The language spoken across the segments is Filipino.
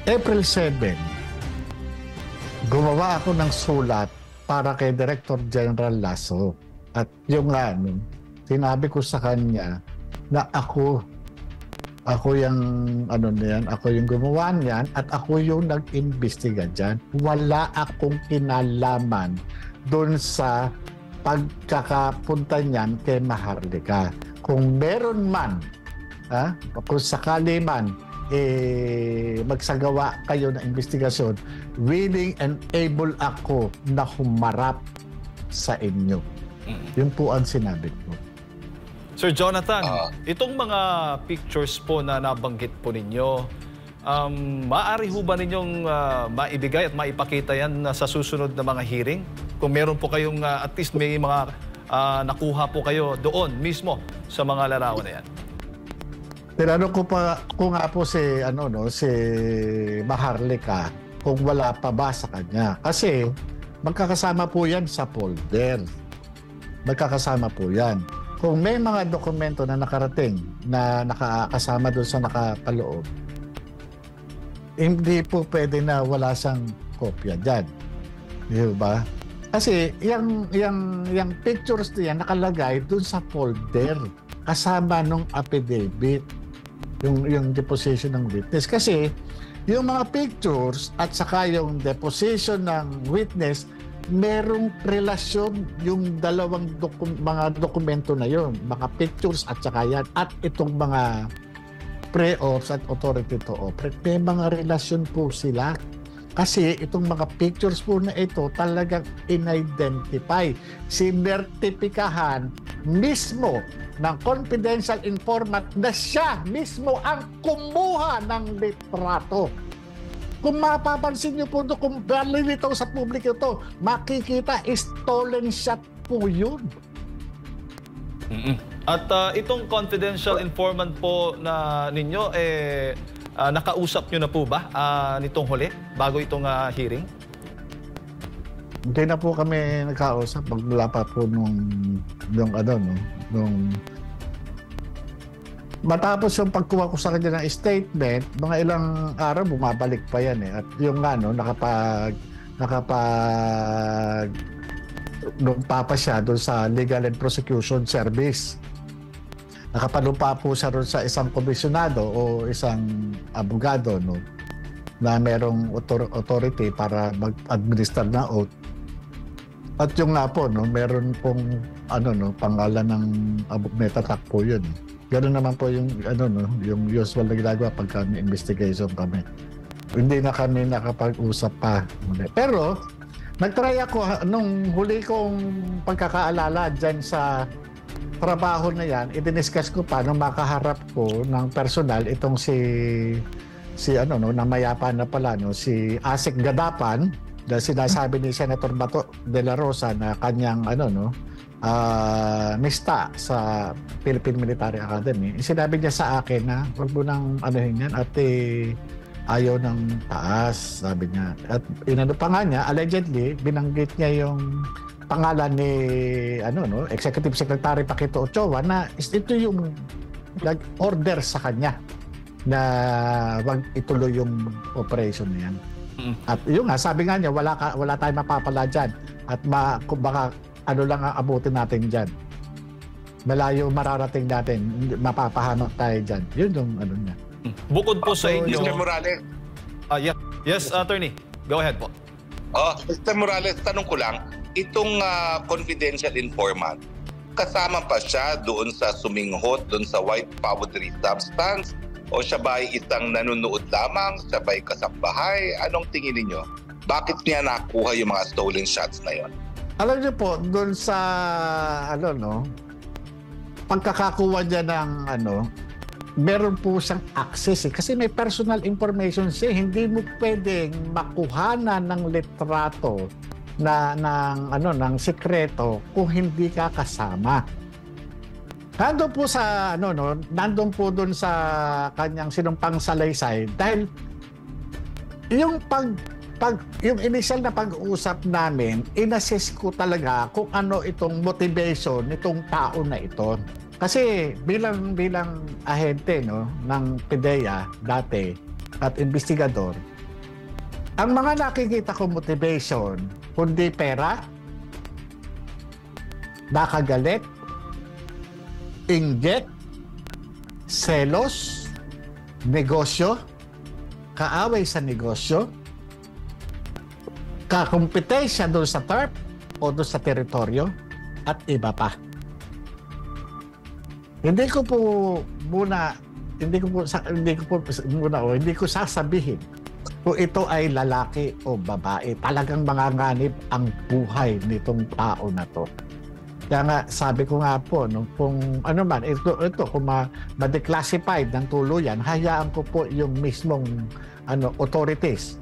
April 7, gumawa ako ng sulat para kay Director General Lasso. At yung sinabi ko sa kanya na ako yung ako yung gumawa niyan at ako yung nag-imbestiga dyan. Wala akong kinalaman doon sa pagkakapunta niyan kay Maharlika. Kung meron man, kung sakali man, magsagawa kayo ng investigasyon, willing and able ako na humarap sa inyo. Yun po ang sinabi ko. Sir Jonathan, itong mga pictures po na nabanggit po ninyo, maaari ho ba ninyong maibigay at maipakita yan sa susunod na mga hearing? Kung meron po kayong at least may mga nakuha po kayo doon mismo sa mga larawan na yan. Tinanong ko nga po si Maharlika kung wala pa ba sa kanya. Kasi magkakasama po yan sa folder. Magkakasama po yan. Kung may mga dokumento na nakarating na nakakasama doon sa nakakaloob, hindi po pwede na wala siyang kopya dyan. Di ba? Kasi yung pictures na yan nakalagay doon sa folder kasama nung affidavit, yung deposition ng witness. Kasi yung mga pictures at saka yung deposition ng witness, merong relasyon yung dalawang mga dokumento na yun, mga pictures at saka yan, at itong mga pre-ops at authority to operate, may mga relasyon po sila. Kasi itong mga pictures po na ito talagang in-identify, sinertipikahan mismo ng confidential informant na siya mismo ang kumuha ng litrato. Kung mapapansin niyo po ito, kung balilitaw sa publiko ito, makikita stolen shot po yun. At itong confidential informant po na ninyo, nakausap nyo na po ba nitong huli, bago itong hearing? Hindi na po kami nagkausap, magmula pa po nung matapos yung pagkuha ko sa kanya ng statement, mga ilang araw bumabalik pa yan eh. At yung lumpa pa siya doon sa Legal and Prosecution Service. Nakapalumpa po siya doon sa isang komisyonado o isang abogado na merong authority para mag-administer na oath. At yung nga po, meron pong pangalan ng metatak po yun. Gano'n naman po yung usual na ginagawa pagka may investigation kami. Hindi na kami nakapag-usap pa. Pero, nag-try ako, nung huli kong pagkakaalala dyan sa trabaho na yan, i-discuss ko pa nung makaharap ko ng personal itong na mayapa na pala, si Asik Gadapan, dahil sinasabi ni Senator Bato de la Rosa na kanyang mista sa Philippine Military Academy. Sinabi niya sa akin na huwag mo nang yan at ayaw ng taas, sabi niya. At pa nga niya, allegedly, binanggit niya yung pangalan ni Executive Secretary Paquito Ochoa na ito yung nag-order sa kanya na wag ituloy yung operation na yan. At yun nga, sabi nga niya, wala tayong mapapala dyan. At baka lang ang abutin natin dyan. Malayo mararating natin, mapapahamak tayo dyan. Yun yung niya. Bukod po sa inyo... Mr. Morales. Yes, attorney. Go ahead po. Mr. Morales, tanong ko lang, itong confidential informant, kasama pa siya doon sa suminghot, doon sa white powdery substance, o siya ba ay isang nanonood lamang, siya ba ay kasambahay? Anong tingin niyo? Bakit niya nakuha yung mga stolen shots na yon? Alam niyo po, doon sa pagkakakuha niya ng meron po siyang access kasi may personal information siya. Hindi mo pwedeng makuhanan ng litrato ng sekreto kung hindi ka kasama. Nandun po sa nandun po doon sa kanyang sinumpang salaysay dahil yung yung initial na pag-uusap namin, inassess ko talaga kung ano itong motivation nitong tao na ito. Kasi bilang ahente ng PIDEA dati at investigador, Ang mga nakikita ko motivation, kundi pera, nakagalit, inggit, selos, negosyo, kaaway sa negosyo, kakumpetensya doon sa turf o doon sa teritoryo, at iba pa. Hindi ko sasabihin kung ito ay lalaki o babae. Talagang manganganib ang buhay nitong tao na to. Kaya nga, sabi ko nga po, no, kung ano man, ito kung ma-declassified ng tuluyan, hayaan ko po yung mismong authorities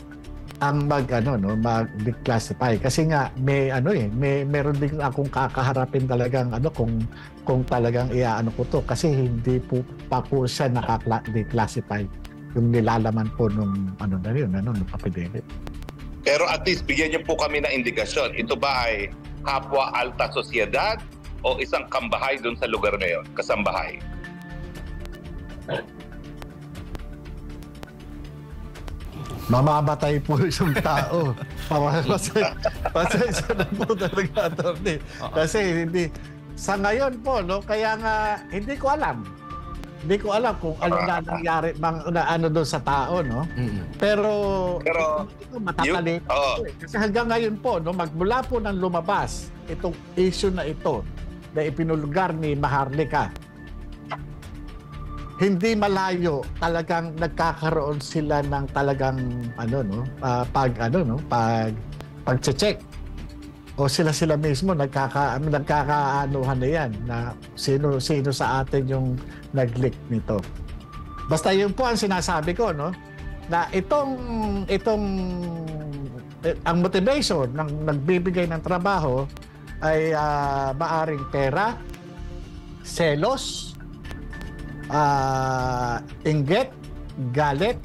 ang mag-declassify. Kasi nga, meron din akong kakaharapin talagang kung talagang ko to. Kasi hindi po pa po siya nakaka-declassify yung nilalaman po nung nung epidemic. Pero at least bigyan niyo po kami ng indikasyon. Ito ba ay kapwa alta sosyedad o isang kambahay doon sa lugar na yun? Kasambahay? Mamamatay po isang tao. Pasensya na po talaga, attorney. Kasi sa ngayon po, no, kaya nga hindi ko alam. Hindi ko alam kung ano na nangyari doon sa tao, no? Pero matatalito. Kasi hanggang ngayon po, no, magmula po nang lumabas itong issue na ito na ipinulgar ni Maharlika, hindi malayo, talagang nagkakaroon sila ng talagang pag-check. O sila mismo nagkakaanuhan na yan na sino sa atin yung nag-leak nito. Basta yun po ang sinasabi ko, no, na ang motivation ng nagbibigay ng trabaho ay maaring pera, selos, inggit, galit,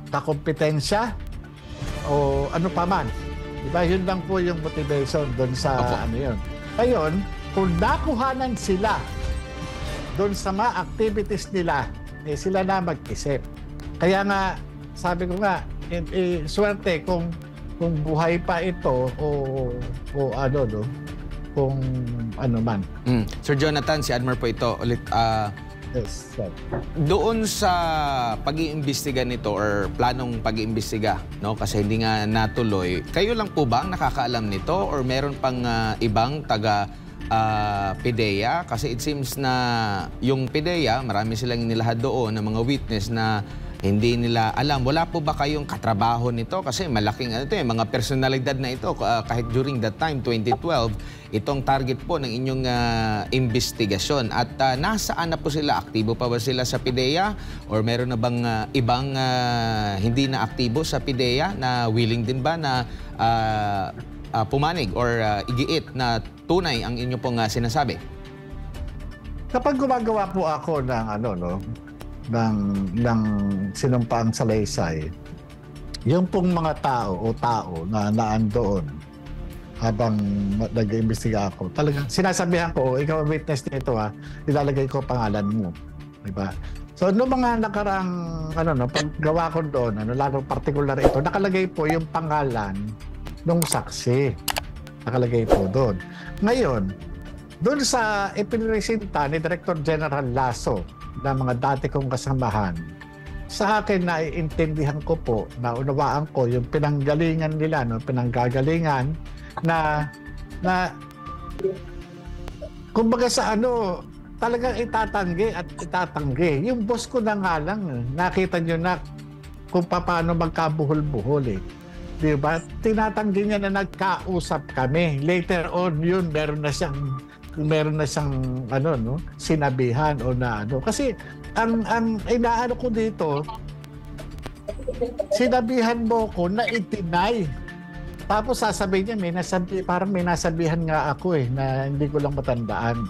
kakompetensya, o ano pa man. Diba? Yun lang po yung motivation doon sa yun. Ngayon, kung nakuhanan sila doon sa mga activities nila, sila na mag-isip. Kaya nga, sabi ko nga, swerte kung buhay pa ito o kung ano man. Sir Jonathan, si Admar po ito ulit. Yes, sir. Doon sa pag-iimbestiga nito or planong pag-iimbestiga, no, kasi hindi nga natuloy, kayo lang po ba ang nakakaalam nito or meron pang ibang taga PIDEA? Kasi it seems na yung PIDEA, marami silang nilahad doon ng mga witness na hindi nila alam. Wala po ba kayong katrabaho nito? Kasi malaking mga personalidad na ito. Kahit during that time, 2012, itong target po ng inyong investigasyon. At nasaan na po sila? Aktibo pa ba sila sa PIDEA? Or meron na bang ibang hindi na aktibo sa PIDEA na willing din ba na pumanig or igiit na tunay ang inyo pong sinasabi? Kapag gumagawa po ako ng sinumpaang salaysay, yung pong mga tao na naandoon habang nag-iimbestiga ako, talagang sinasabihan ko, ikaw ang witness nito ilalagay ko pangalan mo. Diba? So, noong mga nakarang, paggawa ko doon, lalo particular ito, nakalagay po yung pangalan ng saksi. Nakalagay po doon. Ngayon, doon sa ipinresinta ni Director General Lasso na mga dati kong kasamahan, sa akin naiintindihan ko po, naunawaan ko yung pinanggalingan nila, pinanggagalingan na kumbaga sa talagang itatanggi. Yung boss ko na nga lang, nakita nyo na kung paano magkabuhol-buhol . Diba? Tinatanggi niya na nagkausap kami. Later on yun, meron na siyang sinabihan o kasi ang inaano ko dito, sinabihan mo ko na i-deny, tapos sasabihin niya parang may nasabihan nga ako na hindi ko lang matandaan.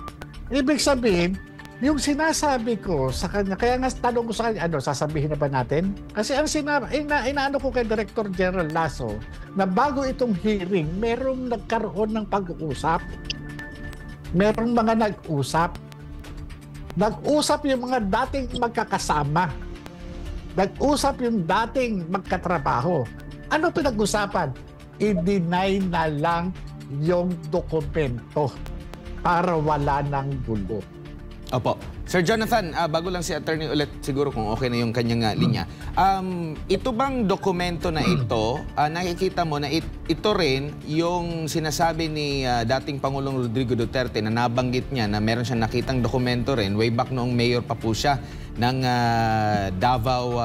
Ibig sabihin, yung sinasabi ko sa kanya, kaya nga tanong ko sa kanya, sasabihin na ba natin? Kasi ang inaano ko kay Director General Lasso na bago itong hearing, merong nagkaroon ng pag-uusap. Merong mga nag-usap. Nag-usap yung mga dating magkakasama. Nag-usap yung dating magkatrabaho. Ano pinag-usapan? I-deny na lang yung dokumento para wala ng gulo. Opo. Sir Jonathan, bago lang si attorney ulit, siguro kung okay na yung kanyang linya. Ito bang dokumento na ito, nakikita mo na ito rin yung sinasabi ni dating Pangulong Rodrigo Duterte na nabanggit niya na meron siyang nakitang dokumento rin way back noong mayor pa po siya ng Davao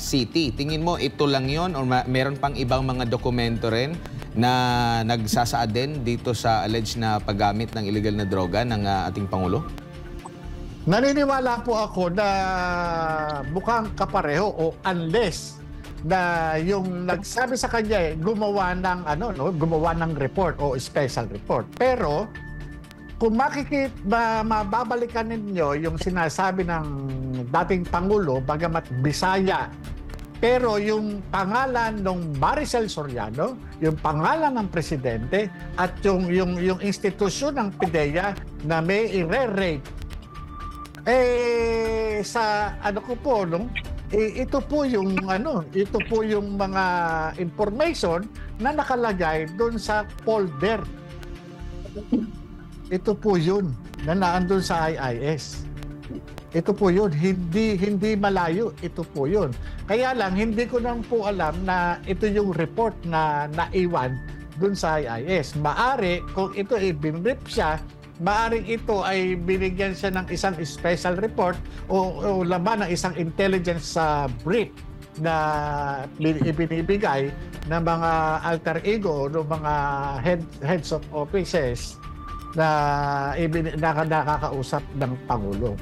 City. Tingin mo ito lang yon o meron pang ibang mga dokumento rin na nagsasaad din dito sa alleged na paggamit ng illegal na droga ng ating Pangulo? Naniniwala po ako na mukhang kapareho o unless na yung nagsabi sa kanya gumawa ng gumawa ng report o special report. Pero kung mababalikan ninyo yung sinasabi ng dating Pangulo, bagamat Bisaya, pero yung pangalan ng Maricel Soriano, yung pangalan ng presidente at yung institusyon ng PIDEA na may i-re-rate sa ko po ito po yung mga information na nakalagay doon sa folder. Ito po yun na naandun sa IIS. Ito po yun, hindi malayo, ito po yun. Kaya lang hindi ko nang po alam na ito yung report na naiwan doon sa IIS. Maari kung ito binrip siya, maaring ito ay binigyan siya ng isang special report o laman ng isang intelligence brief na ibinibigay ng mga alter ego ng mga heads of offices na nakakausap ng Pangulo.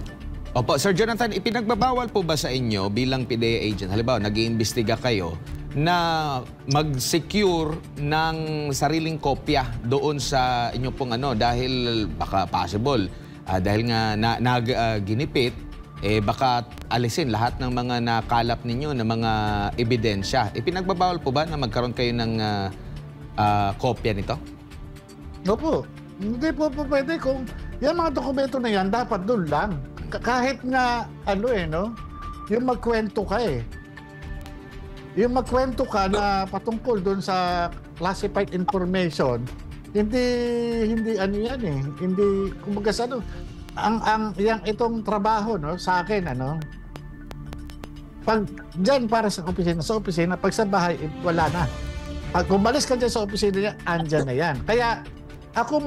Opo, Sir Jonathan, ipinagbabawal po ba sa inyo bilang PIDEA agent, halimbawa nag-iimbestiga kayo, na mag-secure ng sariling kopya doon sa inyo pong dahil baka possible, dahil nga ginipit, baka alisin lahat ng mga nakalap ninyo na mga ebidensya. Ipinagbabawal po ba na magkaroon kayo ng kopya nito? Opo, hindi po pwede kung yung mga dokumento na yan dapat doon lang. Kahit nga yung magkwento ka Yung magkwento ka na patungkol doon sa classified information, hindi yan hindi kumbaga itong trabaho sa akin pag diyan para sa opisina, pag sa bahay wala na. Pag umalis ka diyan sa opisina niya, andyan na yan. Kaya ako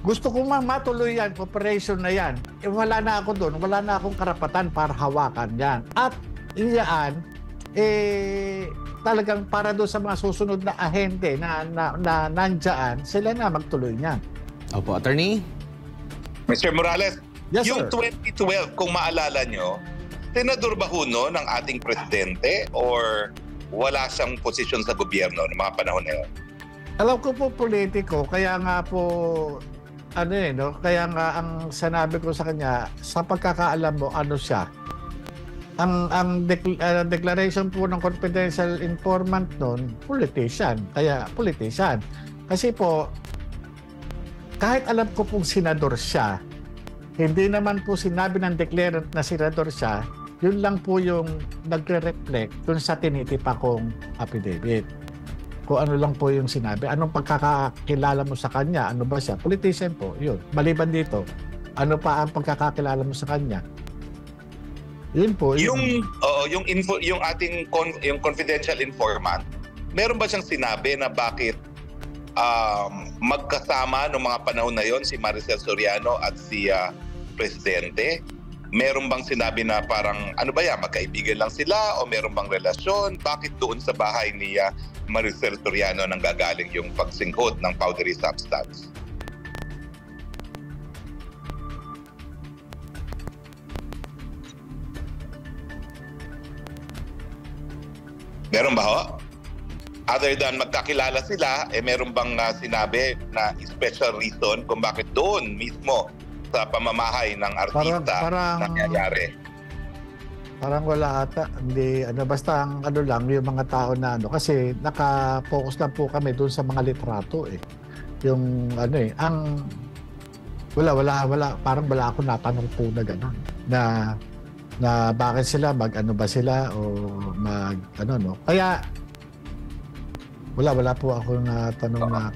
gusto ko matuloy yan, operation na yan. Wala na ako doon, wala na akong karapatan para hawakan yan. At iyaan talagang para doon sa mga susunod na ahente na nandyan, sila na magtuloy niyan. Opo, attorney? Mr. Morales, yes, yung sir. 2012, kung maalala nyo, senador ba no ng ating presidente or wala siyang posisyon sa gobyerno ng mga panahon na yun? Alam ko po politiko, kaya nga po kaya nga ang sinabi ko sa kanya, sa pagkakaalam mo, siya. Ang declaration po ng confidential informant noon, politician. Kaya politician. Kasi po, kahit alam ko pong senador siya, hindi naman po sinabi ng declarant na senador siya, yun lang po yung nagre-reflect dun sa tinitipa kong affidavit. Kung ano lang po yung sinabi. Anong pagkakakilala mo sa kanya? Ano ba siya? Politician po, yun. Maliban dito, ano pa ang pagkakakilala mo sa kanya? Yun po. Yung ating yung confidential informant, meron ba siyang sinabi na bakit magkasama noong mga panahon na yon si Maricel Soriano at si Presidente? Meron bang sinabi na parang magkaibigan lang sila o meron bang relasyon? Bakit doon sa bahay ni Maricel Soriano nang gagaling yung pagsinghot ng powdery substance? Meron ba ho? Other than magkakilala sila, meron bang sinabi na special reason kung bakit doon mismo sa pamamahay ng artista nangyayari? Parang wala ata. Hindi, basta ang lang, yung mga tao na kasi naka-focus lang po kami doon sa mga litrato Yung wala, parang wala ako natanong po na gano'n. Na bakit sila, ba sila o Kaya Wala po akong tanong na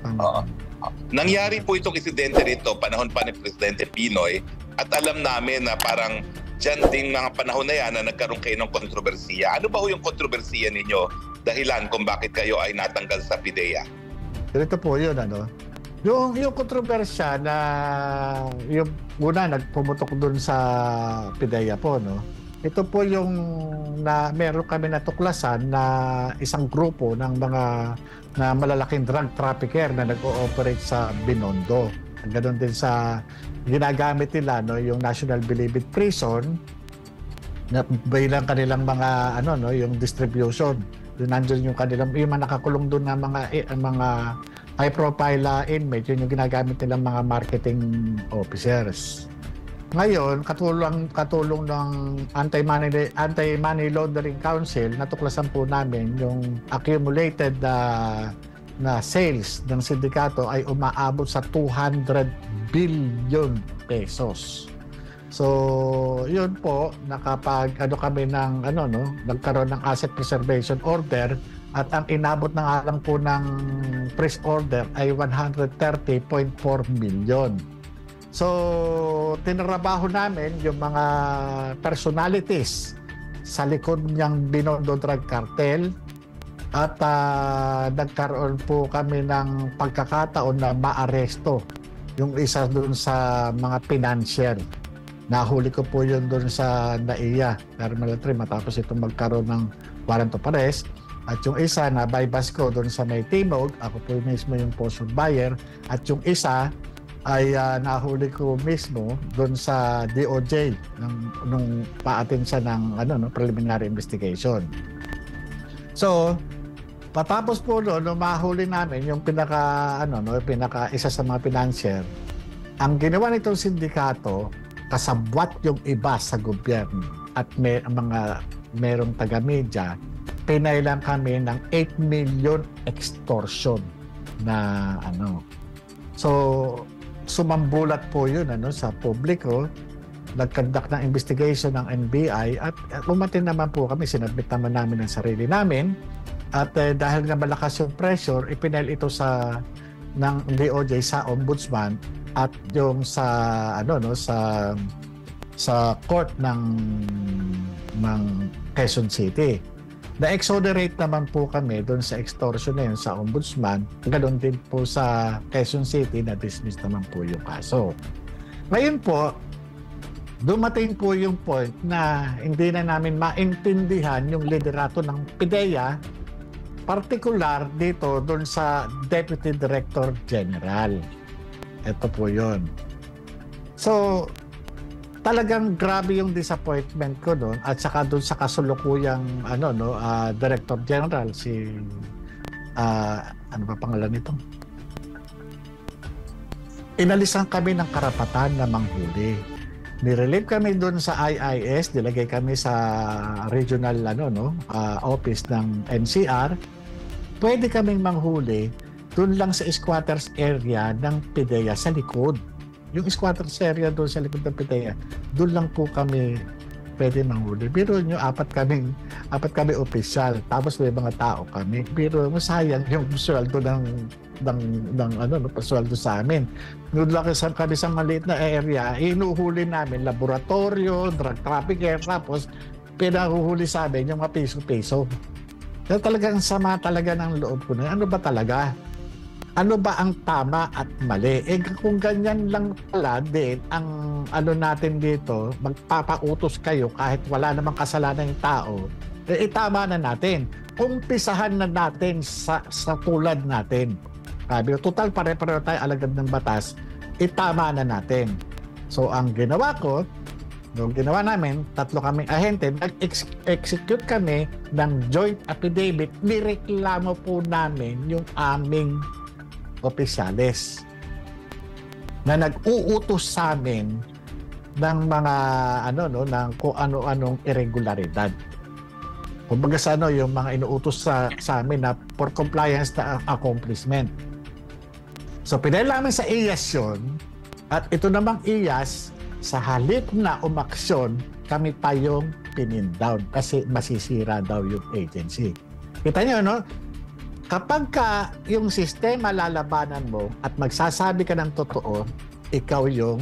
Nangyari po itong insidente rito panahon pa ni Presidente Pinoy at alam namin na parang dyan ding mga panahon na yan na nagkaroon kayo ng kontrobersiya. Ano ba ho yung kontrobersiya ninyo? Dahilan kung bakit kayo ay natanggal sa PIDEA? Ito po yun, Yung kontrobersya na yung una nagpumutok dun sa PIDEA po, no? Ito po yung na meron kami natuklasan na isang grupo ng mga na malalaking drug trafficker na nag-ooperate sa Binondo. Ganon din sa ginagamit nila, no, yung National Bilibid Prison na bilang kanilang mga yung distribution. Doon nandiyan yung kanilang yung mga nakakulong doon na mga high profile inmate, yun yung ginagamit nilang mga marketing officers. Ngayon, katulong ng Anti-Money Laundering Council, natuklasan po namin yung accumulated na sales ng sindikato ay umaabot sa 200 billion pesos. So, yun po, kami ng nagkaroon ng asset preservation order at ang inabot ng alang po ng freeze order ay 130.4 million. So, tinrabaho namin yung mga personalities sa likod niyang Binondo Drug Cartel at nagkaroon po kami ng pagkakataon na maaresto yung isa doon sa mga financier. Nahuli ko po yun doon sa NAIA, Terminal 3, matapos itong magkaroon ng warrant of arrest. At yung isa na bypass ko doon sa May Timog, ako po mismo yung post buyer. At yung isa ay nahuli ko mismo doon sa DOJ nung paatin siya ng preliminary investigation. So, patapos po noon, mahuli namin yung pinaka isa sa mga financier. Ang ginawa nitong sindikato, kasabwat yung iba sa gobyerno at merong taga-media, pinailan kami ng 8 million extortion na So, sumambulat po yun sa publiko, nagkandak ng investigation ng NBI at umatin naman po kami, sinabit naman namin ang sarili namin at dahil nga malakas yung pressure, ipinail ito ng DOJ sa ombudsman at yung sa court ng Quezon City. Na-exonerate naman po kami doon sa extortion na yun sa ombudsman. Ganoon din po sa Quezon City, na-dismiss naman po yung kaso. Ngayon po, dumating po yung point na hindi na namin maintindihan yung liderato ng PIDEA, particular dito doon sa Deputy Director General. Ito po yun. So, talagang grabe yung disappointment ko doon at saka doon sa kasulukuyang Director General si ano ba pangalan nito? Inalisan kami ng karapatan na manghuli. Nirelieve kami doon sa IIS, nilagay kami sa regional office ng NCR. Pwede kaming manghuli doon lang sa squatters area ng PIDEA sa likod. Yung squatters area doon sa likod ng PIDEA, doon lang po kami pwede manghuli. Biro nyo, apat kami opisyal, tapos may mga tao kami. Biro mo, sayang yung sweldo pasweldo sa amin. Doon lang kami sa maliit na area, inuhuli namin laboratorio, drug trafficker, tapos pinahuhuli sa amin yung mga piso-piso. Kaya talagang sama talaga ng loob ko na. Ano ba talaga? Ano ba ang tama at mali? Kung ganyan lang pala din ang natin dito, magpapautos kayo kahit wala namang kasalanan ng tao, itama na natin. Umpisahan na natin sa tulad natin. Sabi, total pare-pareho tayo alagad ng batas, itama na natin. So ang ginawa ko, ginawa namin, 3 kaming ahente, nag-execute kami ng joint affidavit, nireklamo po namin yung aming opisyales na nag-uutos sa amin ng mga ng kung ano-anong irregularidad. Kumbaga yung mga inuutos sa amin na for compliance na accomplishment. So pinail namin sa IAS yun, at ito namang IAS, sa halip na umaksyon, kami pa yung pinin-down kasi masisira daw yung agency. Kita nyo, Kapag yung sistema lalabanan mo at magsasabi ka ng totoo, ikaw yung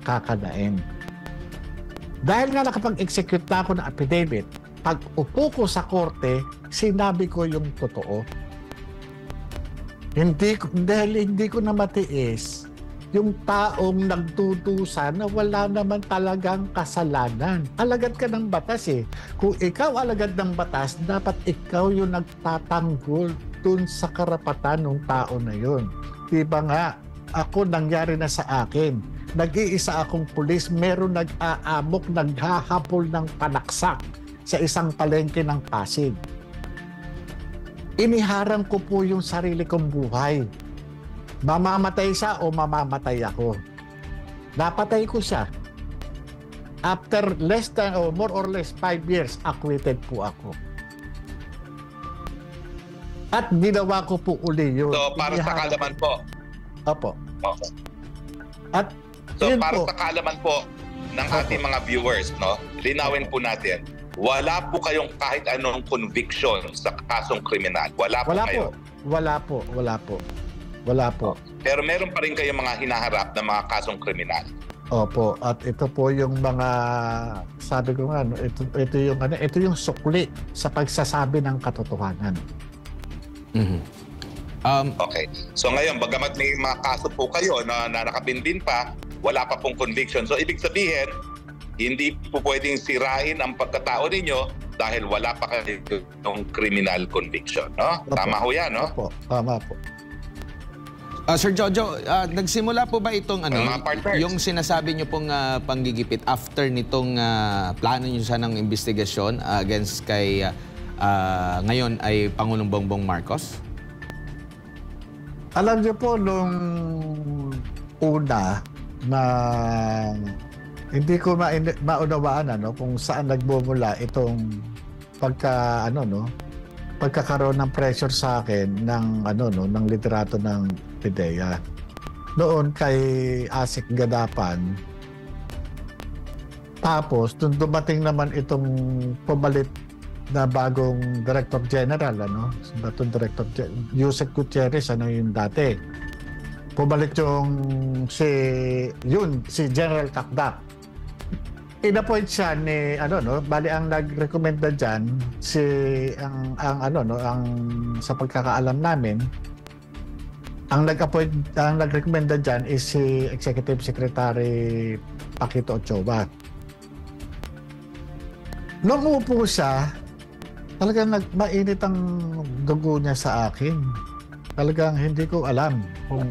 kakanain. Dahil nga nakapag-execute na ako ng affidavit, pag upo ko sa korte, sinabi ko yung totoo. Dahil hindi ko na matiis yung taong nagtutusa na wala naman talagang kasalanan. Alagad ka ng batas eh. Kung ikaw alagad ng batas, dapat ikaw yung nagtatanggol dun sa karapatan ng tao na yun. Diba nga, ako nangyari na sa akin. Nag-iisa akong pulis, meron nag-aamok, naghahapol ng panaksak sa isang palengke ng Pasig. Iniharang ko po yung sarili kong buhay. Mamamatay siya o mamamatay ako. Napatay ko siya. After less than or more or less 5 years, acquitted po ako. At ginawa ko po uli yun. So, para sa kaalaman po. Opo. Okay. At So, yun para po, sa kaalaman po ng ating mga viewers, no, linawin po natin, wala po kayong kahit anong conviction sa kasong kriminal. Wala po kayo. Wala po. Pero meron pa rin kayong mga hinaharap na mga kasong kriminal. Opo, at ito po yung mga sabi ko nga, ito yung sukli sa pagsasabi ng katotohanan. Okay. So ngayon, bagamat may mga kaso po kayo na nakabinbin pa, wala pa pong conviction. So ibig sabihin, hindi po pwedeng sirain ang pagkatao ninyo dahil wala pa kayong criminal conviction, no? Opo. Tama ho yan, no? Opo, tama po. Sir Jojo, nagsimula po ba itong Mga partners. yung sinasabi niyo pong panggigipit after nitong plano niyo sanang investigasyon against kay ngayon ay Pangulong Bongbong Marcos? Alam niyo po, nung una na hindi ko maunawaan kung saan nagmumula itong pagkakaroon ng pressure sa akin ng liderato ng PIDEA. Noon kay Asik Gadapan. Tapos nung dumating naman itong pumalit na bagong Director General, Batong Director Yusek Gutierrez, yung dati. Pumalit yung si General Kakdak. In-appoint siya ni bali ang nag-recommenda diyan sa pagkakaalam namin, ang nag-recommenda diyan is si Executive Secretary Paquito Ochoa. Nung umupo siya, talagang mainit ang dugo niya sa akin. Talagang hindi ko alam kung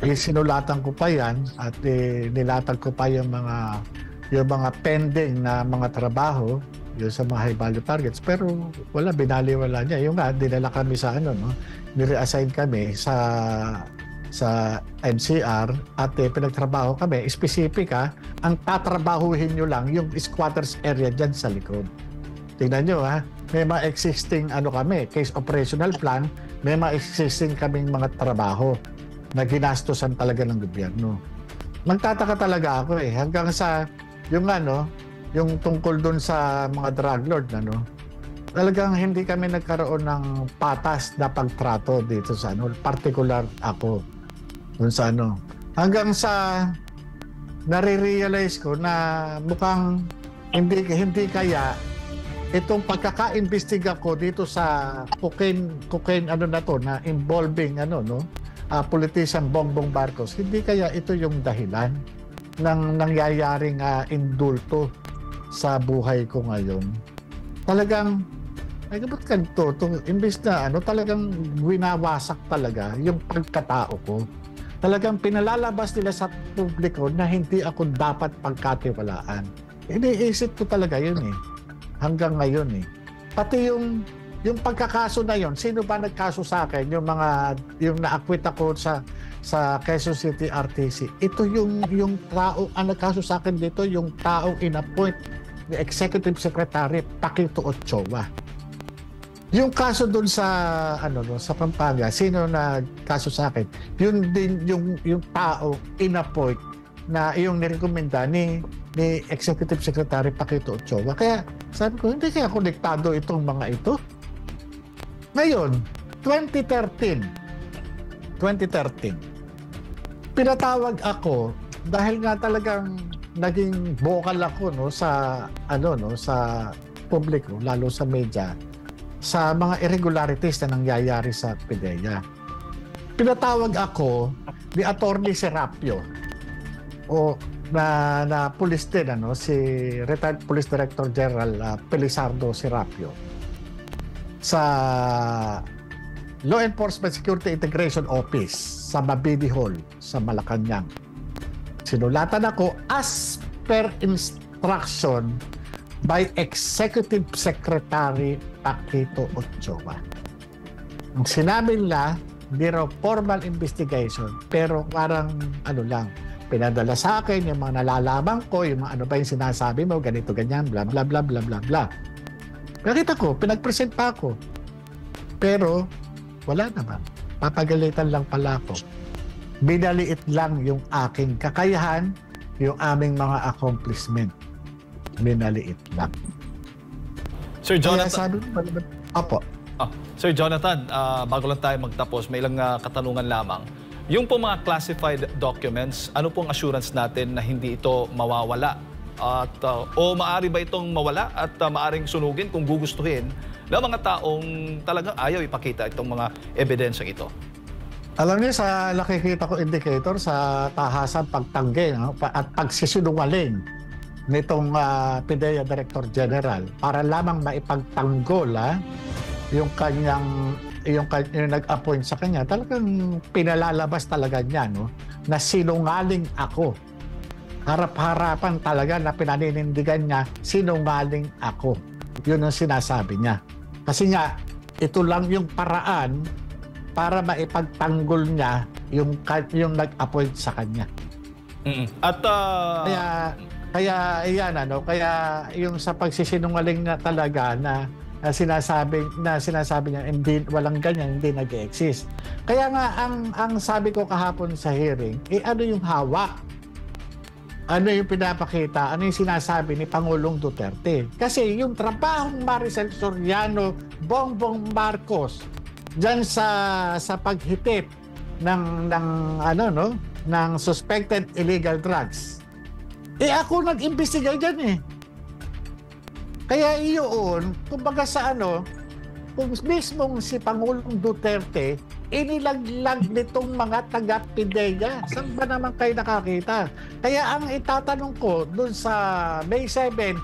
sinulatan ko pa yan at nilatag ko pa yung mga pending na mga trabaho yung sa mga high value targets, pero binaliwala niya. Yung nga, dinala kami sa nireassign kami sa NCR at pinagtrabaho kami. Specific ang tatrabahuhin nyo lang yung squatters area dyan sa likod. Tingnan nyo may mga existing kami, case operational plan, may mga existing kaming mga trabaho na ginastosan talaga ng gobyerno. Magtataka talaga ako hanggang sa yung tungkol dun sa mga drug lord talagang hindi kami nagkaroon ng patas na pagtrato dito sa particular ako dun sa hanggang sa nare-realize ko na mukhang hindi kaya itong pagkaka-imbestiga ko dito sa cocaine na involving politician Bongbong Marcos, hindi kaya ito yung dahilan ng nangyayaring indulto sa buhay ko ngayon. Talagang ba't ganito? Imbes na talagang winawasak talaga yung pagkatao ko. Talagang pinalalabas nila sa publiko na hindi ako dapat pagkatiwalaan. Iniisip ko talaga yun hanggang ngayon Pati yung pagkakaso na yon, sino ba nagkaso sa akin? Yung na-acquit ako sa Quezon City RTC. Ito yung tao ang nagkaso sa akin dito, yung taong in-appoint ni Executive Secretary Paquito Ochoa. Yung kaso doon sa sa Pampanga, sino nagkaso sa akin? Yun din yung tao in-appoint na yung nirekomenda ni Executive Secretary Paquito Ochoa. Kaya sabi ko, hindi kaya konektado itong mga ito. Ngayon, 2013, pinatawag ako dahil nga talagang naging vocal ako sa sa publiko, lalo sa media, sa mga irregularities na nangyayari sa PDEA. Pinatawag ako ni Attorney Serapio na police din, si retired Police Director General Pelizardo Serapio sa Law Enforcement Security Integration Office sa Mabini Hall sa Malacanang. Sinulatan ako as per instruction by Executive Secretary Paquito Ochoa. Ang sinabi nila, hindi raw formal investigation, pero parang pinadala sa akin yung mga nalalaman ko, yung mga ano ba yung sinasabi mo, ganito, ganyan, bla bla bla bla bla bla. Nakita ko, pinag-present pa ako. Pero wala naman. Papagalitan lang pala ako. Binaliit lang yung aking kakayahan, yung aming mga accomplishment. Binaliit lang. Sir Jonathan. Sabi ko, opo. Sir Jonathan, bago lang tayo magtapos, may ilang katanungan lamang. Yung po mga classified documents, ano pong assurance natin na hindi ito mawawala? At, o maaari ba itong mawala at maaring sunugin kung gugustuhin ng mga taong talagang ayaw ipakita itong mga ebidensyang ito? Alam niyo, sa nakikita ko indicator sa tahasan pagtanggi at pagsisinungaling nitong PDEA Director General para lamang maipagtanggol yung nag-appoint sa kanya, talagang pinalalabas talaga niya na sinungaling ako. Harap-harapan talaga na pinaninindigan niya, sinungaling ako. Yun ang sinasabi niya. Kasi nga, ito lang yung paraan para maipagtanggol niya yung nag-appoint sa kanya. At kaya yung sa pagsisinungaling na talaga na sinasabi niya walang ganyan, hindi nag-exist. Kaya nga ang sabi ko kahapon sa hearing, ano yung hawa? Ano yung pinapakita? Ano yung sinasabi ni Pangulong Duterte? Kasi yung trabahong Maricel Soriano, Bongbong Marcos diyan sa paghitip ng suspected illegal drugs. Ako nag-imbestiga diyan Kaya iyon, kumbaga sa kung mismong si Pangulong Duterte, inilaglag nitong mga taga-PDEA. Saan ba naman kayo nakakita? Kaya ang itatanong ko dun sa May 7,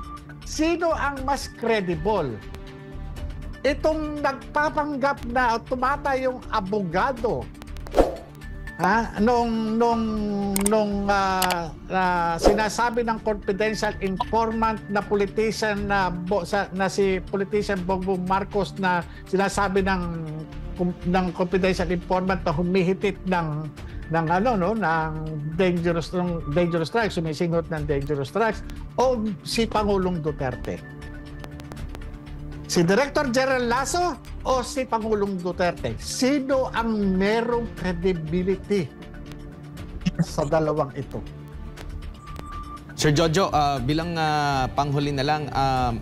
sino ang mas credible? Itong nagpapanggap na tumatayong abogado sinasabi ng confidential informant na politician na si politician Bongbong Marcos na sinasabi ng confidential informant na humihitit ng dangerous drugs, sumisingot ng dangerous drugs, o si Pangulong Duterte? Si Director General Lasso o si Pangulong Duterte? Sino ang merong credibility sa dalawang ito? Sir Jojo, bilang panghuli na lang,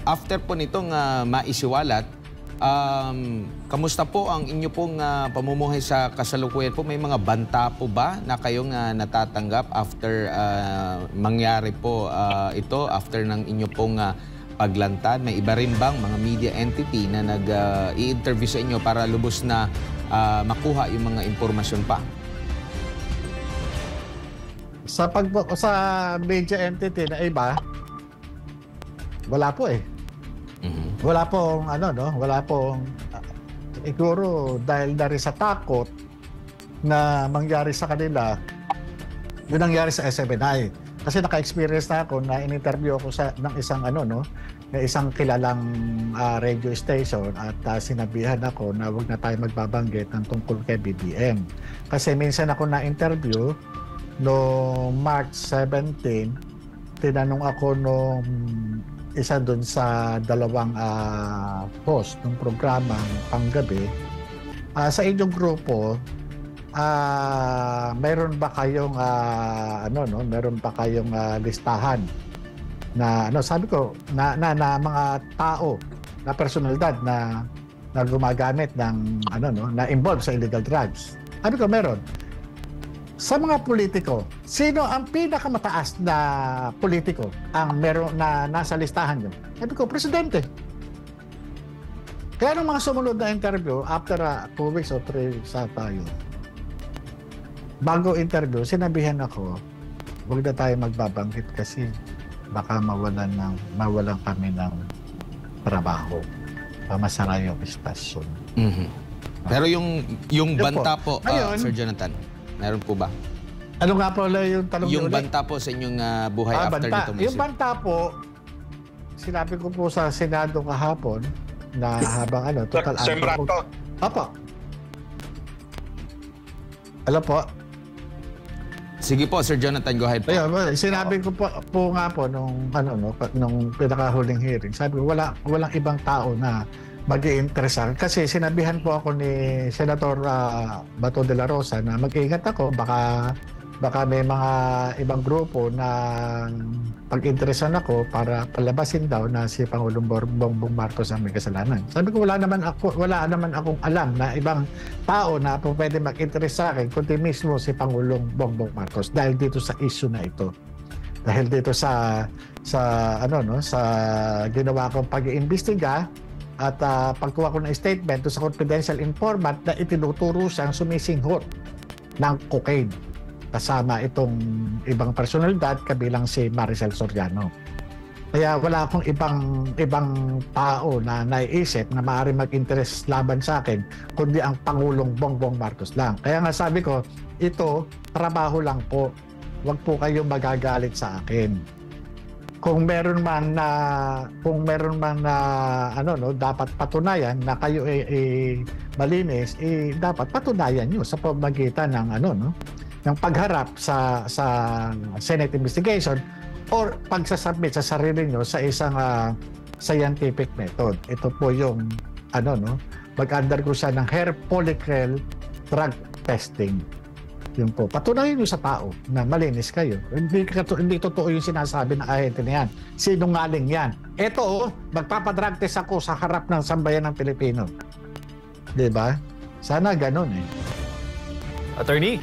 after po nitong maisiwalat, kamusta po ang inyo pong pamumuhay sa kasalukuyan po? May mga banta po ba na kayong natatanggap after mangyari po ito, after ng inyo pong paglantad? May iba rin bang mga media entity na nag-i-interview sa inyo para lubos na makuha yung mga impormasyon pa? Sa media entity na iba, wala po Wala pong wala pong siguro dahil na rin sa takot na mangyari sa kanila yun nangyari sa SMNI. Kasi naka-experience na ako na in-interview ako ng isang kilalang radio station at sinabihan ako na wag na tayo magbabanggit ng tungkol kay BBM. Kasi minsan ako na-interview no March 17, tinanong ako nung isa doon sa dalawang host ng programang panggabi, sa inyong grupo, meron ba kayong listahan na sabi ko na mga tao na personalidad na na gumagamit ng na involved sa illegal drugs. Sabi ko, meron. Sa mga politiko, sino ang pinakamataas na politiko ang meron na nasa listahan nyo? Sabi ko, presidente. Kaya nung mga sumunod na interview, after 2 weeks or 3 weeks tayo, bago interview, sinabihan ako, huwag na tayo magbabanggit kasi baka mawalan kami ng trabaho. Pamasara yung istasyon. Pero yung banta po, Ayun, Sir Jonathan, meron po ba? Ano nga po yung tanong Yung ulit? banta po sa inyong buhay after banta. nito, Yung banta po, sinabi ko po sa Senado kahapon na habang total Sir Marato. Opo. Alam po. Sige po, Sir Jonathan, go ahead po. Ayun, sinabi ko po nga po nung pinakahuling hearing, sabi ko walang ibang tao na mag-iinteresan kasi sinabihan po ako ni Senator Bato de la Rosa na mag-ingat ako, baka may mga ibang grupo na pag-interesan ako para palabasin daw na si Pangulong Bongbong Marcos ang may kasalanan. Sabi ko wala naman akong alam na ibang tao na po pwede mag-interest sa akin kundi mismo si Pangulong Bongbong Marcos dahil dito sa issue na ito. Dahil dito sa ginawa kong pag-iimbestiga at pagkuha ko ng statement sa confidential informant na itinuturo siyang sumisinghot ng cocaine kasama itong ibang personalidad kabilang si Maricel Soriano. Kaya wala akong ibang tao na naiisip na maaari mag-interest laban sa akin kundi ang Pangulong Bongbong Marcos lang. Kaya nga sabi ko, ito trabaho lang po. Huwag po kayong magagalit sa akin. Kung meron man na dapat patunayan na kayo malinis, dapat patunayan nyo sa pamamagitan ng ng pagharap sa Senate investigation or pagsasubmit sa sarili nyo sa isang scientific method. Ito po yung mag-undergo siya ng hair follicle drug testing. Yun po. Patunayan nyo sa tao na malinis kayo. Hindi totoo yung sinasabi ng ahente na yan. Sinungaling yan. Ito, magpapadrug test ako sa harap ng sambayan ng Pilipino. Diba? Sana ganun eh. Attorney?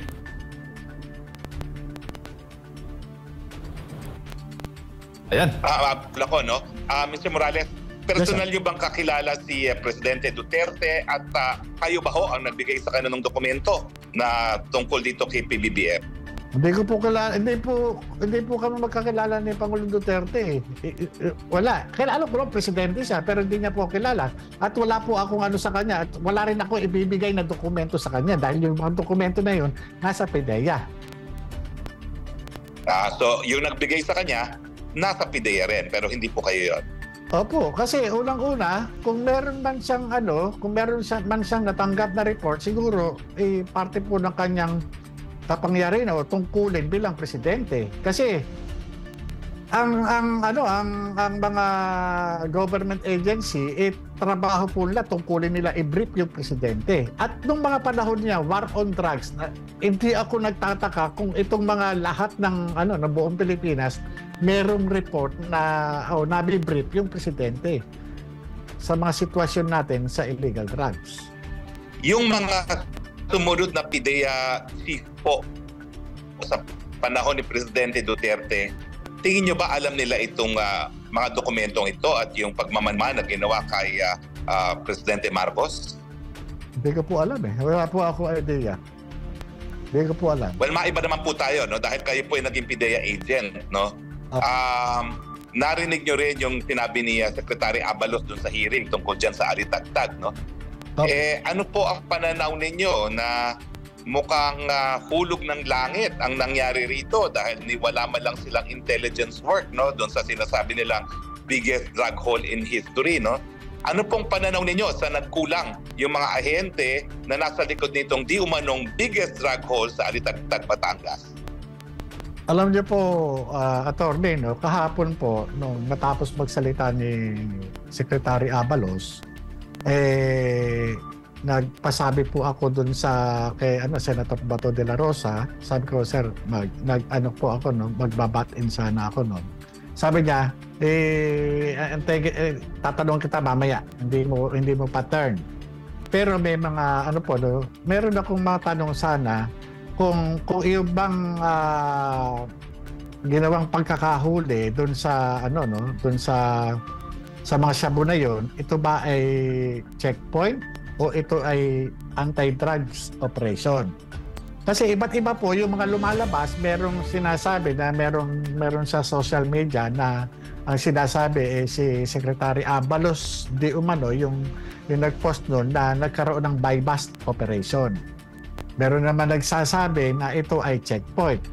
Ayan. Ako, no? Mr. Morales, personal niyo bang kakilala si Presidente Duterte at kayo ba ho ang nagbigay sa kanya ng dokumento na tungkol dito kay PBBM? Hindi ko po kilala, hindi po kami magkakilala ni Pangulong Duterte. Wala. Kilala ko lang presidente siya pero hindi niya po kilala. At wala po akong sa kanya at wala rin ako ibibigay na dokumento sa kanya dahil yung mga dokumento na yun nasa PDEA. So, yung nagbigay sa kanya, nasa PDEA rin pero hindi po kayo yun. Opo, kasi unang-una, kung meron man siyang natanggap na report, siguro parte po ng kanyang kapangyarihan o tungkulin bilang presidente. Kasi ang mga government agency, trabaho po nila, tungkulin nila i-brief yung presidente. At nung mga panahon niya, war on drugs, hindi ako nagtataka kung itong mga lahat ng buong Pilipinas merong report na nabibrief yung presidente sa mga sitwasyon natin sa illegal drugs. Yung mga sumunod na PDEA chief po sa panahon ni Presidente Duterte, tingin nyo ba alam nila itong mga dokumentong ito at yung pagmamanman na ginawa kay Presidente Marcos? Hindi ko po alam eh. Wala po ako idea. Hindi ko po alam. Well, maiba naman po tayo, no? Dahil kayo po ay naging PDEA agent, no? Narinig nyo rin yung sinabi ni Secretary Abalos dun sa hearing tungkol dyan sa Aritagtag, no? Ano po ang pananaw ninyo na mukhang hulog ng langit ang nangyari rito dahil wala man lang silang intelligence work, no? Doon sa sinasabi nilang biggest drug haul in history, no? Ano pong pananaw ninyo sa nagkulang yung mga ahente na nasa likod nitong di umanong biggest drug haul sa Aritagtag, Batangas? Alam niyo po, attorney, no, kahapon po, nung matapos magsalita ni Secretary Abalos, nagpasabi po ako dun kay Senator Bato de la Rosa. Sabi ko, sir, magbabat-in sana ako nun. Sabi niya, tatanong kita mamaya, hindi mo pa-turn. Pero may mga ano po, no, meron akong mga tanong sana kung yung bang ginawang pagkakahuli doon sa ano no, doon sa mga shabu na yon, ito ba ay checkpoint o ito ay anti-drugs operation? Kasi iba't iba po yung mga lumalabas, merong sinasabi na meron sa social media na ang sinasabi si Secretary Abalos di umano yung nag-post noon na nagkaroon ng buy-bust operation. Meron naman nagsasabi na ito ay checkpoint.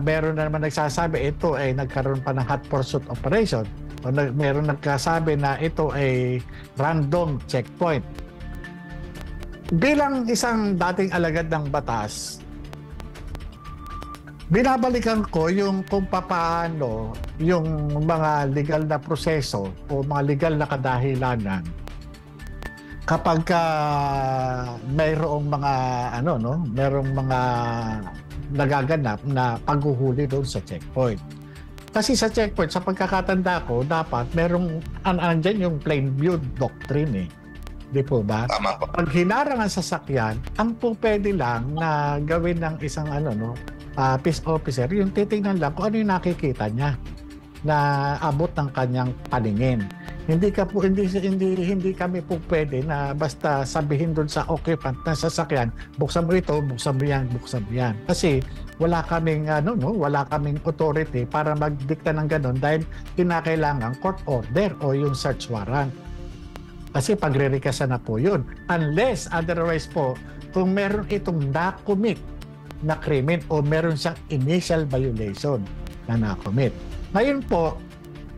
Meron naman nagsasabi ito ay nagkaroon pa ng hot pursuit operation. O meron nagsasabi na ito ay random checkpoint. Bilang isang dating alagad ng batas, binabalikan ko yung kung paano yung mga legal na proseso o mga legal na kadahilanan kapag mayroong mga mayroong mga nagaganap na paghuhuli doon sa checkpoint. Kasi sa checkpoint, sa pagkakatanda ko, dapat merong andyan yung plain view doctrine eh. Di po ba? Tama po. Pag hinarang ang sasakyan, ang po pwede lang na gawin ng isang peace officer, yung titingnan lang kung ano yung nakikita niya na abot ng kanyang paningin. Hindi kami po pwede na basta sabihin doon sa occupant ng sasakyan, buksan mo ito, buksan mo yan, buksan mo yan. Kasi wala kaming wala kaming authority para magdikta ng ganun dahil kinakailangan court order o yung search warrant. Kasi pagre-requestan na po yun. Unless otherwise po, kung meron itong na-commit na krimen o meron siyang initial violation na na-commit. Ngayon po,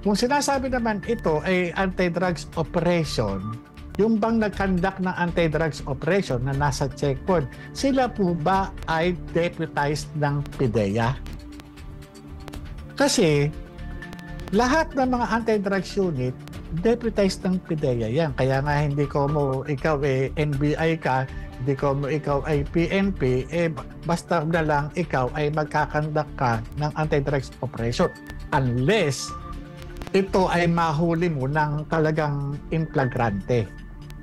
kung sinasabi naman ito ay anti-drugs operation, yung bang nag-conduct ng anti-drugs operation na nasa checkpoint, sila po ba ay deputized ng PIDEA? Kasi lahat ng mga anti-drugs unit, deputized ng PIDEA yan. Kaya nga hindi ko mo ikaw NBI ka, hindi ko mo ikaw ay PNP, basta na lang ikaw ay magkakandak ka ng anti-drugs operation. Unless ito ay mahuli mo ng talagang in flagrante.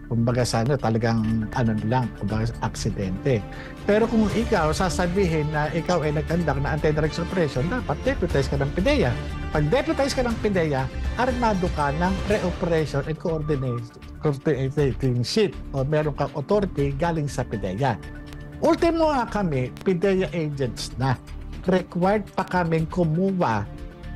Kumbaga talagang lang, kumbaga aksidente. Pero kung ikaw sasabihin na ikaw ay nagkandak na anti-drugs operation, dapat deputize ka ng PIDEA. Pag deputize ka ng PIDEA, armado ka ng pre-operation and coordinating sheet o meron kang authority galing sa PIDEA. Ultimo nga kami, PIDEA agents na. Required pa kaming kumuha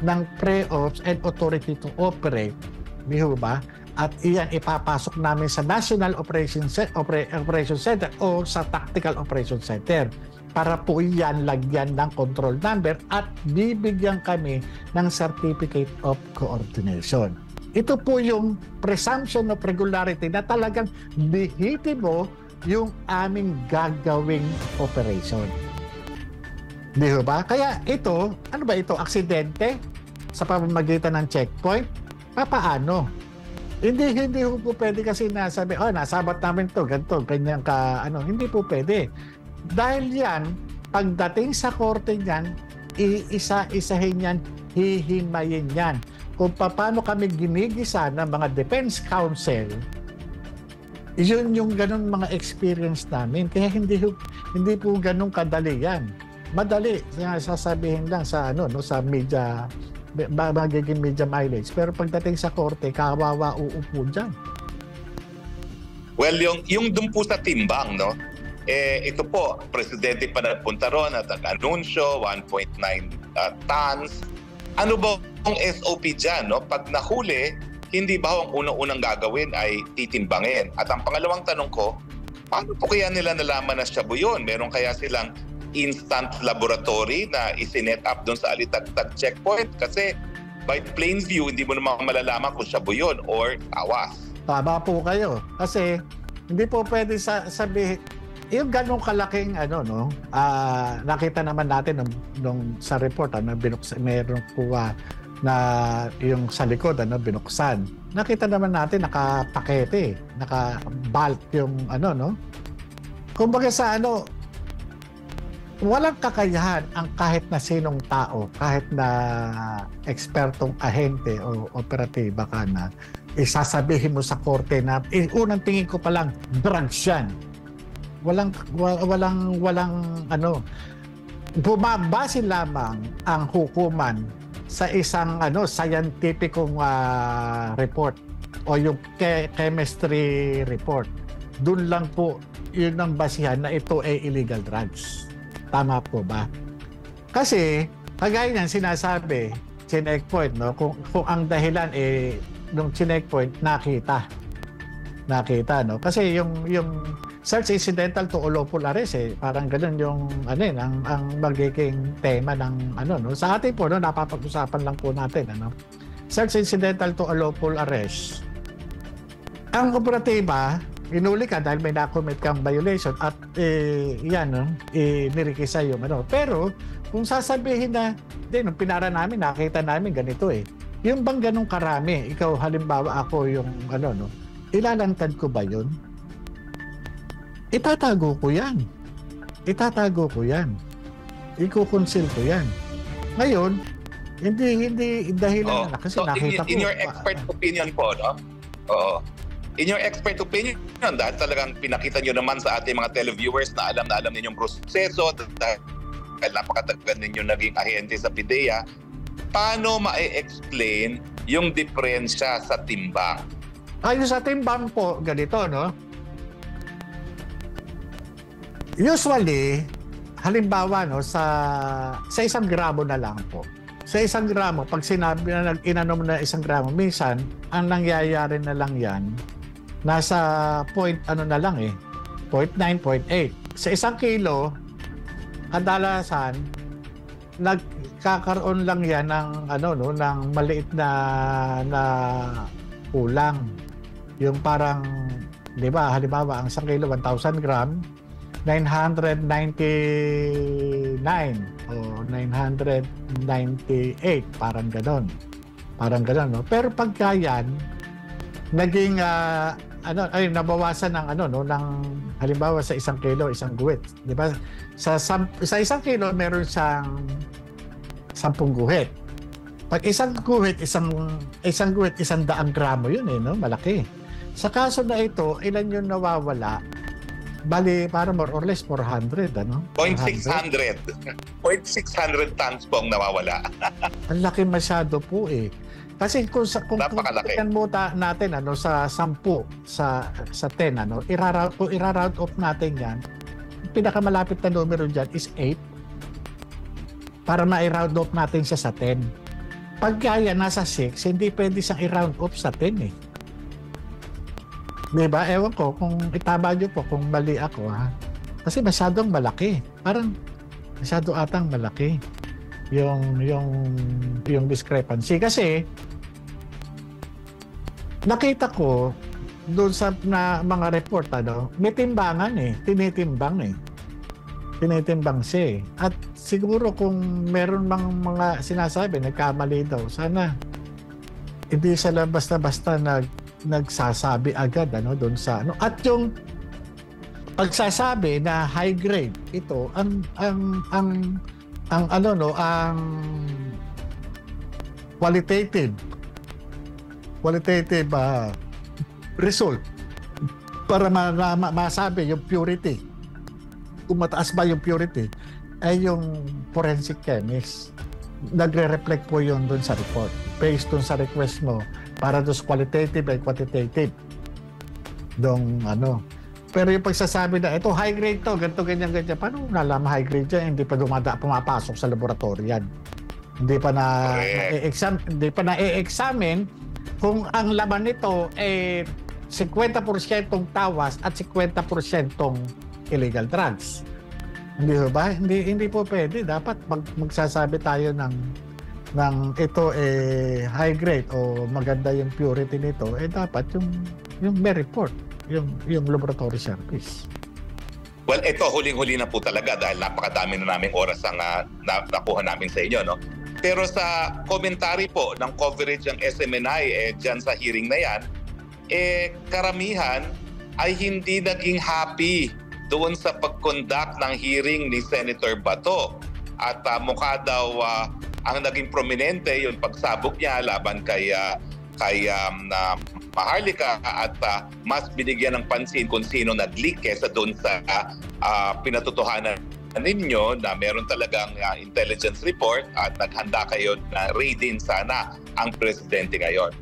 ng pre-ops and authority to operate. Di ba? At iyan ipapasok namin sa National Operation Center o sa Tactical Operation Center para po iyan lagyan ng control number at bibigyan kami ng Certificate of Coordination. Ito po yung presumption of regularity na talagang lehitimo yung aming gagawing operation. Di ba? Kaya ito, ano ba ito? Aksidente sa pamamagitan ng checkpoint? Papaano? Hindi po pwede kasi nasabi, nasabat namin to, ganito, ganyan ka, hindi po pwede. Dahil yan, pagdating sa korte niyan, iisa-isahin yan, hihimayin yan. Kung paano kami ginigisa ng mga defense counsel, yun yung ganun mga experience namin. Kaya hindi po ganun kadali yan. Madali, sasabihin lang sa sa media, magiging media mileage. Pero pagdating sa korte, kawawa uupo dyan. Well, yung dun po sa timbang, no? Ito po, presidente pa nagpunta ron at nag-anunsyo, 1.9 tons. Ano ba ang SOP dyan, no? Pag nahuli, hindi ba ang unang-unang gagawin ay titimbangin? At ang pangalawang tanong ko, paano po kaya nila nalaman na shabu yun? Meron kaya silang instant laboratory na isinet up doon sa Alitagtag checkpoint? Kasi by plain view, hindi mo naman malalaman kung shabu yun or tawas. Tama po kayo. Kasi hindi po pwede sabihin, yung ganong kalaking nakita naman natin nung sa report na meron po na yung sa likod binuksan. Nakita naman natin nakapakete, naka-bulk yung Kumbaga sa walang kakayahan ang kahit na sinong tao, kahit na ekspertong ahente o operatiba ka isasabihin mo sa korte na unang tingin ko pa lang drugs yan. Walang ano, bumabase lamang ang hukuman sa isang scientificong report o yung chemistry report. Doon lang po yun ang basihan na ito ay illegal drugs. Tama po ba? Kasi kagaya ng sinasabi, checkpoint, no? Kung ang dahilan nung checkpoint nakita, no? Kasi yung search incidental to lawful arrest, parang ganoon yung ang magiging tema ng no? Sa atin po, no, napapag-usapan lang po natin, search incidental to lawful arrest. Ang operatiba, inuli ka dahil may na-commit kang violation at nirikisa yung Pero kung sasabihin na, nung pinara namin, nakita namin ganito Yung bang ganong karami, ikaw halimbawa ako yung ilalantad ko ba yun? Itatago ko yan. Ikukonsil ko yan. Ngayon, hindi dahilan na kasi nakita ko. In your expert opinion po, no? Oo. In your expert opinion, dahil talagang pinakita nyo naman sa ating mga televiewers na alam ninyong proseso, dahil napakatagal ninyo naging ahente sa PIDEA, paano ma-explain yung diferensya sa timbang? Yung sa timbang po, ganito, no? Usually, halimbawa, no, sa 1 gramo na lang po. Sa 1 gramo, pag sinabi na inanom na 1 gramo, minsan, ang nangyayari na lang yan, nasa na lang 0.9, 0.8. Sa 1 kilo, kadalasan, nagkakaroon lang yan ng ng maliit na kulang. Yung parang, di ba, halimbawa, ang 1 kilo, 1,000 gram, 999 o 998, parang ganon, no? Pero pagka yan, naging nabawasan ng ng halimbawa sa 1 kilo, 1 guhit, di ba? Sa 1 kilo meron siyang 10 guhit. Pag 1 guhit, 100 gramo yun no? Malaki. Sa kaso na ito, ilan yung nawawala? Bali, para more or less 400, 0.600 tons po ang nawawala. Ang laki masyado po Kasi kung tingnan mo natin sa 10, sa 10, i-round off natin yan. Pinakamalapit na numero dyan is 8 para ma-round off natin siya sa 10. Pag kaya nasa 6, hindi pwede siyang i-round off sa 10 Diba? Ewan ko kung itama nyo po kung mali ako Kasi masyadong malaki. Parang masyado atang malaki yung discrepancy. Kasi nakita ko doon sa mga report may timbangan tinitimbang siya At siguro kung meron mga sinasabi nagkamali daw, sana hindi sila basta-basta nagsasabi agad doon sa at yung pagsasabi na high grade ito ang qualitative result para masabi yung purity, kung mataas ba yung purity, ay yung forensic chemist nagre-reflect po yun doon sa report based doon sa request mo para doon qualitative and quantitative dong Pero yung pagsasabi na ito high grade to, ganito ganyan, paano nalaman high grade yan? Hindi pa pumapasok sa laboratory yan. Hindi pa na-examine kung ang laman nito 50% tawas at 50% illegal drugs. Hindi ba? Hindi po pwede. Dapat magsasabi tayo ng ito high grade o maganda yung purity nito, dapat yung may report, yung laboratory service. Well, ito huling-huli na po talaga dahil napakadami na naming oras ang nakuha namin sa inyo, no? Pero sa commentary po ng coverage ng SMNI dyan sa hearing na yan, karamihan ay hindi naging happy doon sa pag-conduct ng hearing ni Senator Bato. At mukha daw ang naging prominente yung pagsabog niya laban kay kay Maharlika at mas binigyan ng pansin kung sino nag-leak kesa doon sa pinatotohanan ninyo na meron talagang intelligence report at naghanda kayo na raidin sana ang presidente ngayon.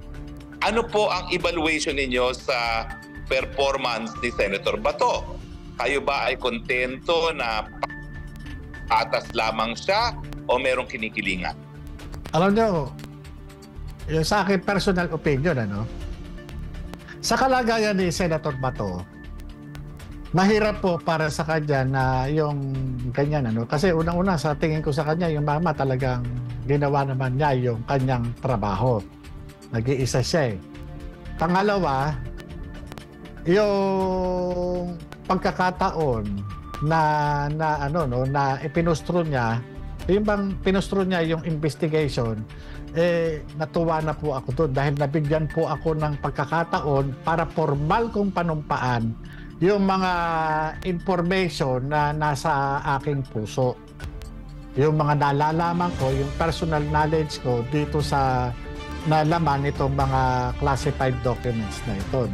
Ano po ang evaluation ninyo sa performance ni Senator Bato? Kayo ba ay kontento na patas lamang siya o merong kinikilingan? Alam nyo, yung sa akin personal opinion, sa kalagayan ni Senator Bato, mahirap po para sa kanya na yung ganyan, kasi unang-una sa tingin ko sa kanya, yung mama talagang ginawa naman niya yung kanyang trabaho. Nag-iisa siya eh. Pangalawa, yung pagkakataon na ipinustro niya, yung bang pinustro niya yung investigation, natuwa na po ako doon dahil nabigyan po ako ng pagkakataon para formal kong panumpaan yung mga information na nasa aking puso. Yung mga nalalaman ko, yung personal knowledge ko dito sa nalaman itong mga classified documents na ito,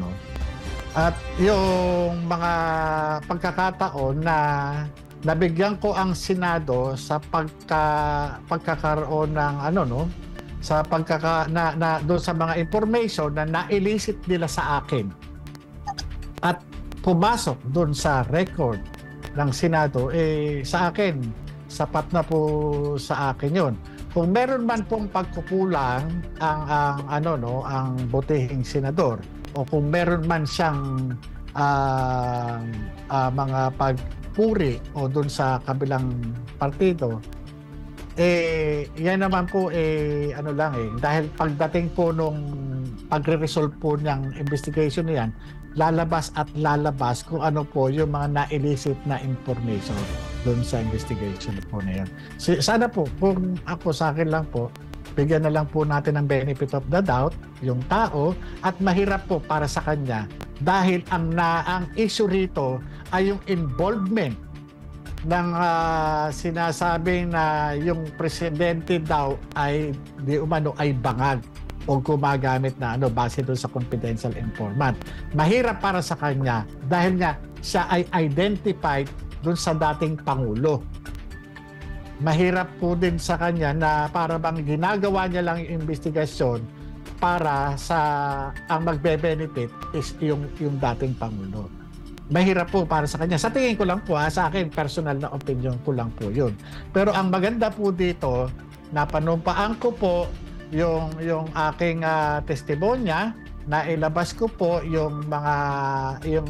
At yung mga pagkakataon na nabigyan ko ang Senado sa pagkakaroon ng sa doon sa mga information na na-elicit nila sa akin at pumasok doon sa record ng Senado, sa akin sapat na po sa akin yon. Kung meron man pong pagkukulang ang butihing senador o kung meron man siyang mga pagpuri o doon sa kabilang partido, yan naman po dahil pagdating po nung pagre-resolve po ng investigation na yan, lalabas kung ano po yung mga na-elicit na information doon sa investigation po na yan. Sana po, kung ako sa akin lang po, bigyan na lang po natin ng benefit of the doubt yung tao at mahirap po para sa kanya dahil ang issue rito ay yung involvement ng sinasabing na yung presidente daw ay di umano ay bangag o gumagamit na base doon sa confidential informant. Mahirap para sa kanya dahil nga siya ay identified doon sa dating Pangulo. Mahirap po din sa kanya na para bang ginagawa niya lang yung investigasyon para sa ang magbe-benefit is yung dating Pangulo. Mahirap po para sa kanya. Sa tingin ko lang po, sa akin, personal na opinion ko lang po yun. Pero ang maganda po dito, napanumpaan ko po yung aking testimonya, na ilabas ko po yung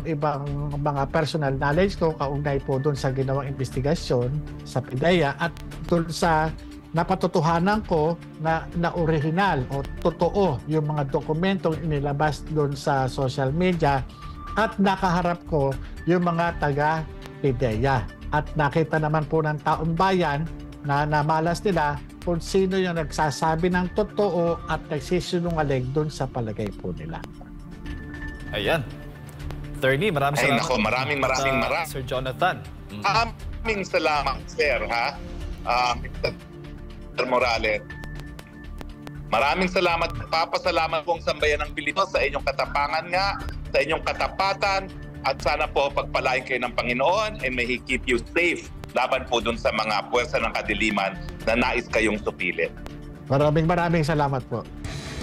ibang mga personal knowledge ko kaugnay po doon sa ginawang investigasyon sa PIDEA at doon sa napatotohanan ko na original o totoo yung mga dokumentong inilabas doon sa social media at nakaharap ko yung mga taga PIDEA at nakita naman po ng taong bayan na namalas nila kung sino yung nagsasabi ng totoo at nagsisinungaling doon sa palagay po nila. Ayan. Attorney, maraming salamat. Nako, maraming. Sir Jonathan. Maraming salamat, sir, Mr. Morales. Maraming salamat. Papasalamat pong sambayan ng Pilipino sa inyong katapangan nga, sa inyong katapatan, at sana po pagpalain kayo ng Panginoon and may He keep you safe laban po dun sa mga puwersa ng kadiliman na nais kayong supilin. Maraming salamat po.